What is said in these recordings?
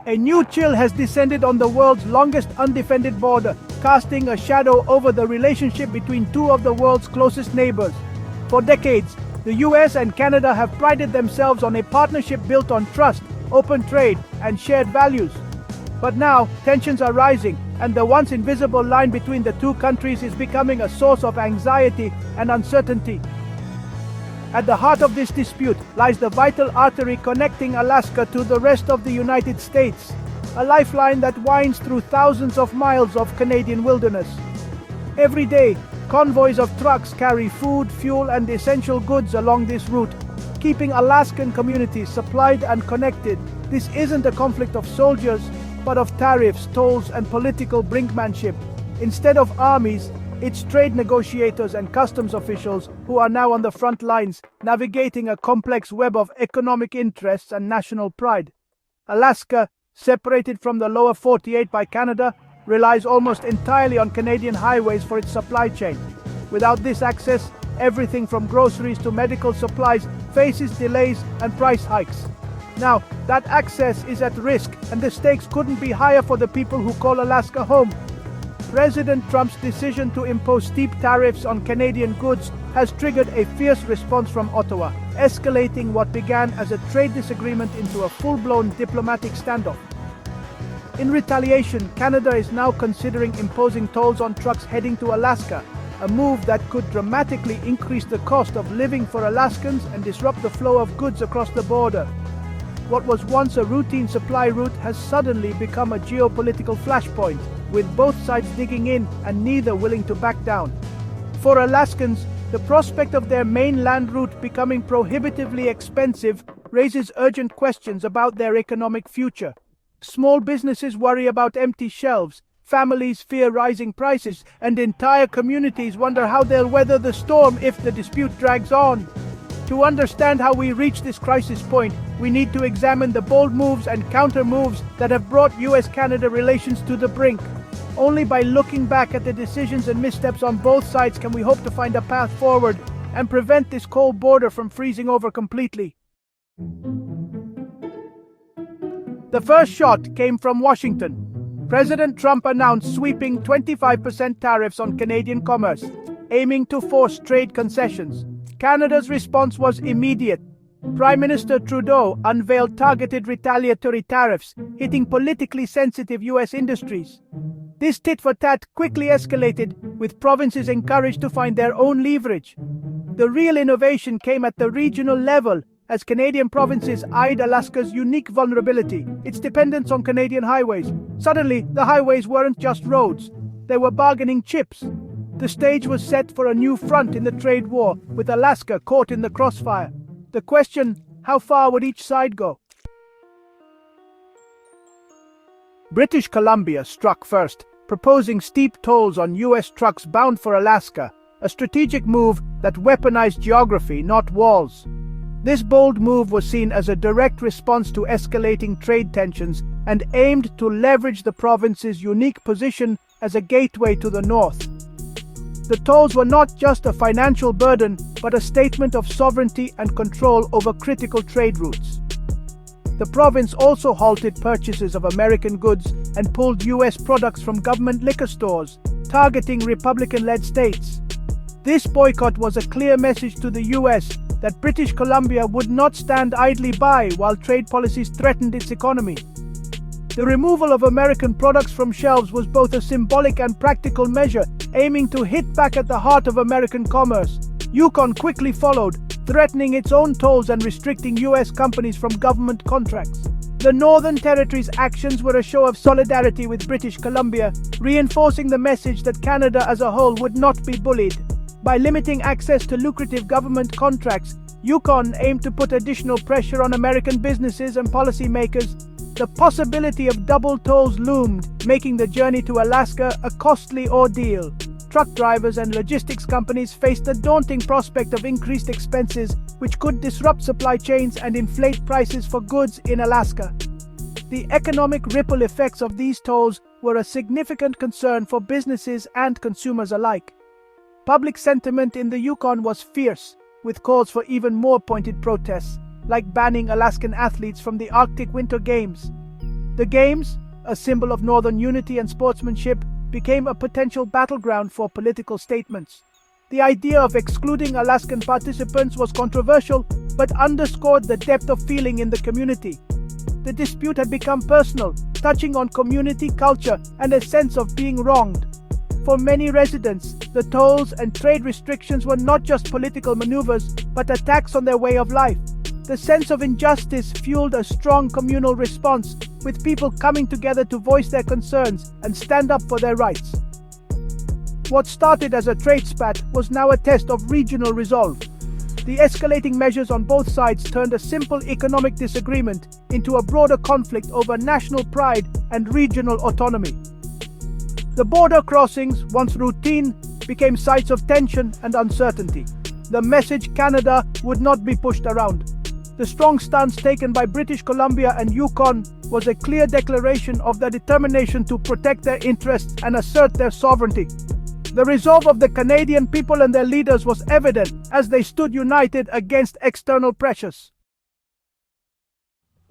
A new chill has descended on the world's longest undefended border, casting a shadow over the relationship between two of the world's closest neighbors. For decades, the U.S. and Canada have prided themselves on a partnership built on trust, open trade, and shared values. But now, tensions are rising, and the once invisible line between the two countries is becoming a source of anxiety and uncertainty. At the heart of this dispute lies the vital artery connecting Alaska to the rest of the United States, a lifeline that winds through thousands of miles of Canadian wilderness. Every day, convoys of trucks carry food, fuel, and essential goods along this route, keeping Alaskan communities supplied and connected. This isn't a conflict of soldiers, but of tariffs, tolls, and political brinkmanship. Instead of armies, it's trade negotiators and customs officials who are now on the front lines, navigating a complex web of economic interests and national pride. Alaska, separated from the lower 48 by Canada, relies almost entirely on Canadian highways for its supply chain. Without this access, everything from groceries to medical supplies faces delays and price hikes. Now, that access is at risk, and the stakes couldn't be higher for the people who call Alaska home. President Trump's decision to impose steep tariffs on Canadian goods has triggered a fierce response from Ottawa, escalating what began as a trade disagreement into a full-blown diplomatic standoff. In retaliation, Canada is now considering imposing tolls on trucks heading to Alaska, a move that could dramatically increase the cost of living for Alaskans and disrupt the flow of goods across the border. What was once a routine supply route has suddenly become a geopolitical flashpoint, with both sides digging in and neither willing to back down. For Alaskans, the prospect of their mainland route becoming prohibitively expensive raises urgent questions about their economic future. Small businesses worry about empty shelves, families fear rising prices, and entire communities wonder how they'll weather the storm if the dispute drags on. To understand how we reach this crisis point, we need to examine the bold moves and counter-moves that have brought U.S.-Canada relations to the brink. Only by looking back at the decisions and missteps on both sides can we hope to find a path forward and prevent this cold border from freezing over completely. The first shot came from Washington. President Trump announced sweeping 25% tariffs on Canadian commerce, aiming to force trade concessions. Canada's response was immediate. Prime Minister Trudeau unveiled targeted retaliatory tariffs, hitting politically sensitive U.S. industries. This tit-for-tat quickly escalated, with provinces encouraged to find their own leverage. The real innovation came at the regional level, as Canadian provinces eyed Alaska's unique vulnerability, its dependence on Canadian highways. Suddenly, the highways weren't just roads, they were bargaining chips. The stage was set for a new front in the trade war, with Alaska caught in the crossfire. The question, how far would each side go? British Columbia struck first, proposing steep tolls on U.S. trucks bound for Alaska, a strategic move that weaponized geography, not walls. This bold move was seen as a direct response to escalating trade tensions and aimed to leverage the province's unique position as a gateway to the north. The tolls were not just a financial burden, but a statement of sovereignty and control over critical trade routes. The province also halted purchases of American goods and pulled U.S. products from government liquor stores, targeting Republican-led states. This boycott was a clear message to the U.S. that British Columbia would not stand idly by while trade policies threatened its economy. The removal of American products from shelves was both a symbolic and practical measure, aiming to hit back at the heart of American commerce. Yukon quickly followed, threatening its own tolls and restricting U.S. companies from government contracts. The Northern Territory's actions were a show of solidarity with British Columbia, reinforcing the message that Canada as a whole would not be bullied. By limiting access to lucrative government contracts, Yukon aimed to put additional pressure on American businesses and policymakers. The possibility of double tolls loomed, making the journey to Alaska a costly ordeal. Truck drivers and logistics companies faced the daunting prospect of increased expenses, which could disrupt supply chains and inflate prices for goods in Alaska. The economic ripple effects of these tolls were a significant concern for businesses and consumers alike. Public sentiment in the Yukon was fierce, with calls for even more pointed protests, like banning Alaskan athletes from the Arctic Winter Games. The Games, a symbol of northern unity and sportsmanship, became a potential battleground for political statements. The idea of excluding Alaskan participants was controversial, but underscored the depth of feeling in the community. The dispute had become personal, touching on community culture and a sense of being wronged. For many residents, the tolls and trade restrictions were not just political maneuvers, but attacks on their way of life. The sense of injustice fueled a strong communal response, with people coming together to voice their concerns and stand up for their rights. What started as a trade spat was now a test of regional resolve. The escalating measures on both sides turned a simple economic disagreement into a broader conflict over national pride and regional autonomy. The border crossings, once routine, became sites of tension and uncertainty. The message Canada would not be pushed around. The strong stance taken by British Columbia and Yukon was a clear declaration of their determination to protect their interests and assert their sovereignty. The resolve of the Canadian people and their leaders was evident as they stood united against external pressures.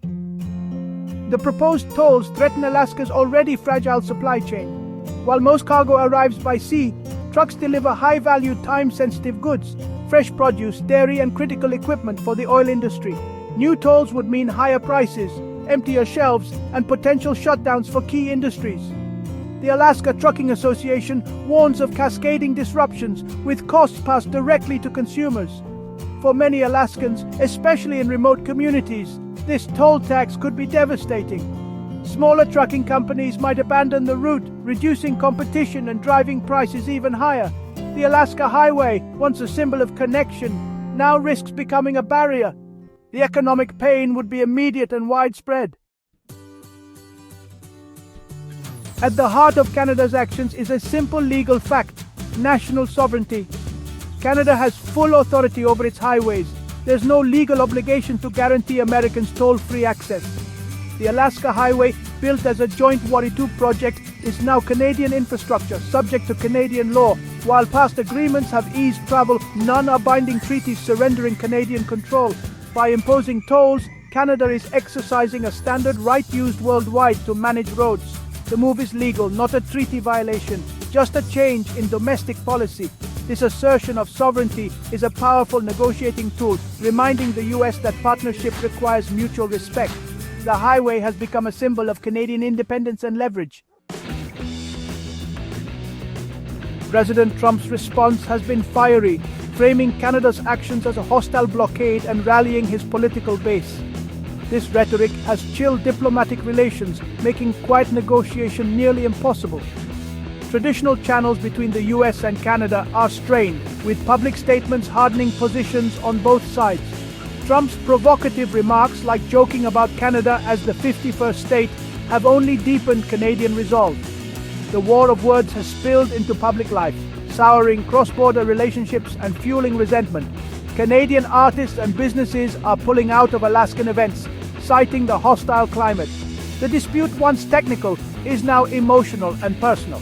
The proposed tolls threaten Alaska's already fragile supply chain. While most cargo arrives by sea, trucks deliver high-value, time-sensitive goods, fresh produce, dairy, and critical equipment for the oil industry. New tolls would mean higher prices, emptier shelves, and potential shutdowns for key industries. The Alaska Trucking Association warns of cascading disruptions, with costs passed directly to consumers. For many Alaskans, especially in remote communities, this toll tax could be devastating. Smaller trucking companies might abandon the route, reducing competition and driving prices even higher. The Alaska Highway, once a symbol of connection, now risks becoming a barrier. The economic pain would be immediate and widespread. At the heart of Canada's actions is a simple legal fact: national sovereignty. Canada has full authority over its highways. There's no legal obligation to guarantee Americans toll-free access. The Alaska Highway, built as a joint Waterloo project, is now Canadian infrastructure, subject to Canadian law. While past agreements have eased travel, none are binding treaties surrendering Canadian control. By imposing tolls, Canada is exercising a standard right used worldwide to manage roads. The move is legal, not a treaty violation, just a change in domestic policy. This assertion of sovereignty is a powerful negotiating tool, reminding the U.S. that partnership requires mutual respect. The highway has become a symbol of Canadian independence and leverage. President Trump's response has been fiery, framing Canada's actions as a hostile blockade and rallying his political base. This rhetoric has chilled diplomatic relations, making quiet negotiation nearly impossible. Traditional channels between the U.S. and Canada are strained, with public statements hardening positions on both sides. Trump's provocative remarks, like joking about Canada as the 51st state, have only deepened Canadian resolve. The war of words has spilled into public life, souring cross-border relationships and fueling resentment. Canadian artists and businesses are pulling out of Alaskan events, citing the hostile climate. The dispute, once technical, is now emotional and personal.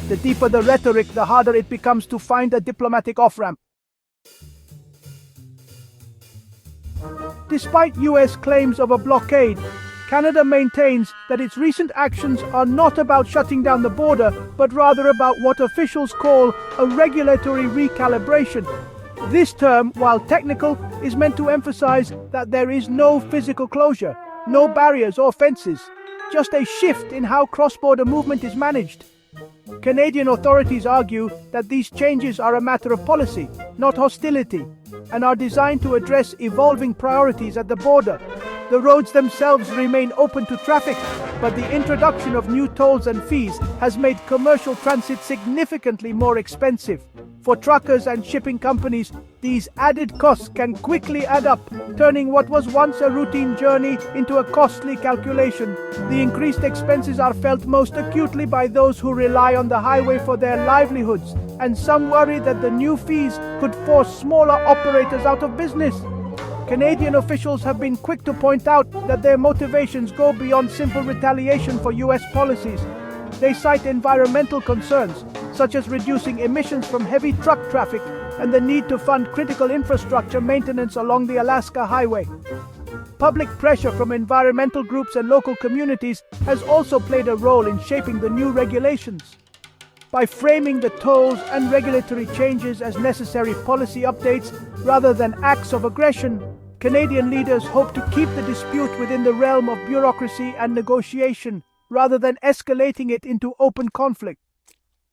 The deeper the rhetoric, the harder it becomes to find a diplomatic off-ramp. Despite U.S. claims of a blockade, Canada maintains that its recent actions are not about shutting down the border, but rather about what officials call a regulatory recalibration. This term, while technical, is meant to emphasize that there is no physical closure, no barriers or fences, just a shift in how cross-border movement is managed. Canadian authorities argue that these changes are a matter of policy, not hostility, and are designed to address evolving priorities at the border. The roads themselves remain open to traffic, but the introduction of new tolls and fees has made commercial transit significantly more expensive. For truckers and shipping companies, these added costs can quickly add up, turning what was once a routine journey into a costly calculation. The increased expenses are felt most acutely by those who rely on the highway for their livelihoods, and some worry that the new fees could force smaller operators out of business. Canadian officials have been quick to point out that their motivations go beyond simple retaliation for U.S. policies. They cite environmental concerns, such as reducing emissions from heavy truck traffic and the need to fund critical infrastructure maintenance along the Alaska Highway. Public pressure from environmental groups and local communities has also played a role in shaping the new regulations. By framing the tolls and regulatory changes as necessary policy updates rather than acts of aggression, Canadian leaders hope to keep the dispute within the realm of bureaucracy and negotiation, rather than escalating it into open conflict.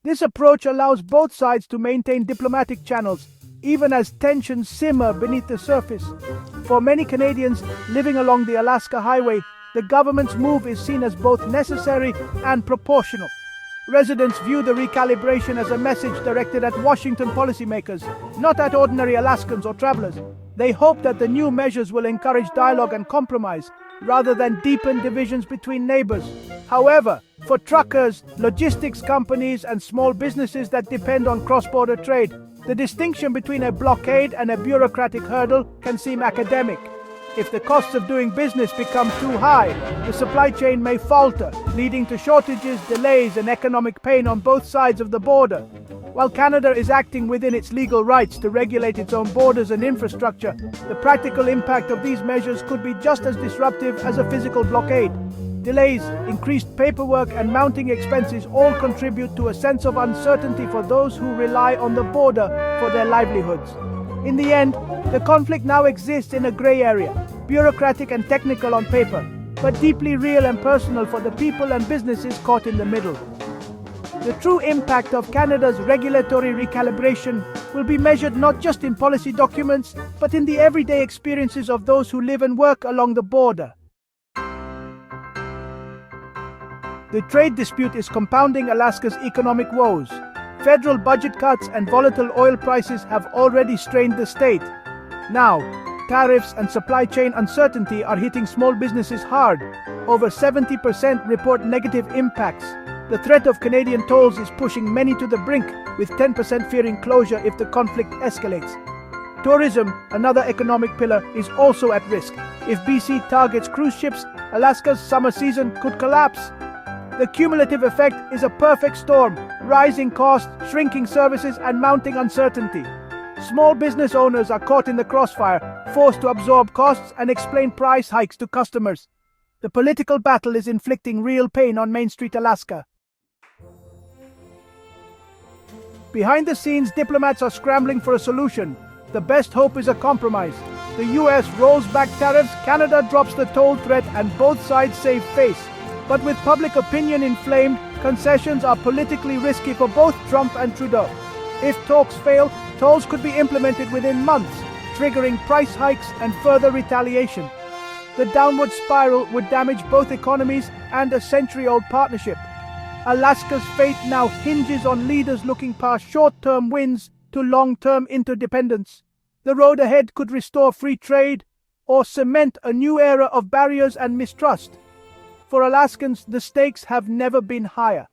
This approach allows both sides to maintain diplomatic channels, even as tensions simmer beneath the surface. For many Canadians living along the Alaska Highway, the government's move is seen as both necessary and proportional. Residents view the recalibration as a message directed at Washington policymakers, not at ordinary Alaskans or travelers. They hope that the new measures will encourage dialogue and compromise, rather than deepen divisions between neighbors. However, for truckers, logistics companies, and small businesses that depend on cross-border trade, the distinction between a blockade and a bureaucratic hurdle can seem academic. If the costs of doing business become too high, the supply chain may falter, leading to shortages, delays, and economic pain on both sides of the border. While Canada is acting within its legal rights to regulate its own borders and infrastructure, the practical impact of these measures could be just as disruptive as a physical blockade. Delays, increased paperwork, and mounting expenses all contribute to a sense of uncertainty for those who rely on the border for their livelihoods. In the end, the conflict now exists in a grey area, bureaucratic and technical on paper, but deeply real and personal for the people and businesses caught in the middle. The true impact of Canada's regulatory recalibration will be measured not just in policy documents, but in the everyday experiences of those who live and work along the border. The trade dispute is compounding Alaska's economic woes. Federal budget cuts and volatile oil prices have already strained the state. Now, tariffs and supply chain uncertainty are hitting small businesses hard. Over 70% report negative impacts. The threat of Canadian tolls is pushing many to the brink, with 10% fearing closure if the conflict escalates. Tourism, another economic pillar, is also at risk. If BC targets cruise ships, Alaska's summer season could collapse. The cumulative effect is a perfect storm: rising costs, shrinking services, and mounting uncertainty. Small business owners are caught in the crossfire, forced to absorb costs and explain price hikes to customers. The political battle is inflicting real pain on Main Street, Alaska. Behind the scenes, diplomats are scrambling for a solution. The best hope is a compromise. The U.S. rolls back tariffs, Canada drops the toll threat, and both sides save face. But with public opinion inflamed, concessions are politically risky for both Trump and Trudeau. If talks fail, tolls could be implemented within months, triggering price hikes and further retaliation. The downward spiral would damage both economies and a century-old partnership. Alaska's fate now hinges on leaders looking past short-term wins to long-term interdependence. The road ahead could restore free trade or cement a new era of barriers and mistrust. For Alaskans, the stakes have never been higher.